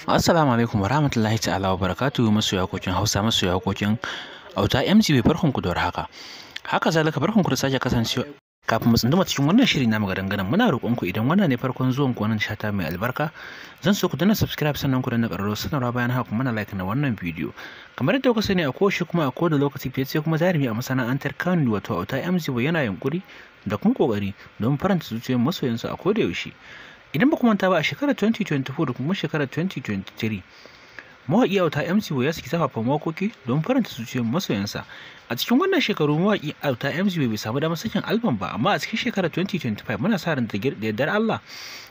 Assalamu alaikum wa rahmatullahi ta'ala wa barakatuhu masoya kokin Hausa masoya kokin Auta MG bai barkan ku da haka. Haka zalika barkan ku da sake kasancewa. Kafin mu tsunduma cikin wannan shiri namu ga dangana muna roƙon ku idan wannan ne farkon zuwan ku wannan shata mai albarka zan so ku danna subscribe sannan ku danna ƙararrawar sanarwa bayan haka kuma na like na wannan bidiyo. Kamar yadda kuka sani a kowace kuma a kowane lokaci fiye sai kuma jarumi a masana'antar Kano wato Auta MG yana yunkuri da kuma kokari don faranta zuciyar masoyansa a koda yaushe. Idan ba ku manta ba a shekarar 2024 da kuma shekarar 2023 mawaƙi Auta MC ya saki zafafan waƙoƙi don faranta zuciyar masoyansa. A cikin wannan shekaru mawaƙi Auta MC bai samu damar sakin album ba, amma a cikin shekarar 2025 muna sa ran da yardar Allah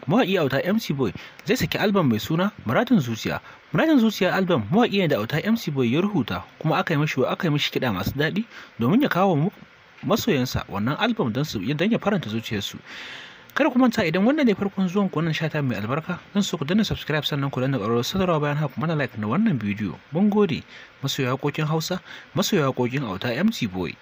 mawaƙi Auta MC Boy zai saki album mai suna Muradin Zuciya. Muradin Zuciya album mawaƙi ne da Auta MC Boy ya rubuta kuma aka yi mishi kiɗa masu daɗi domin ya kawo masoyansa wannan album don ya faranta zuciyarsu. Kada ku manta idan wannan ne farkon zuwan ku wannan shata mai albarka zan so ku danna subscribe sannan ku danna ƙararrawar sanarwa bayan haka kuma na like na wannan bidiyo. Mun gode masoya haƙoƙin Hausa masoya haƙoƙin Auta MC Boy.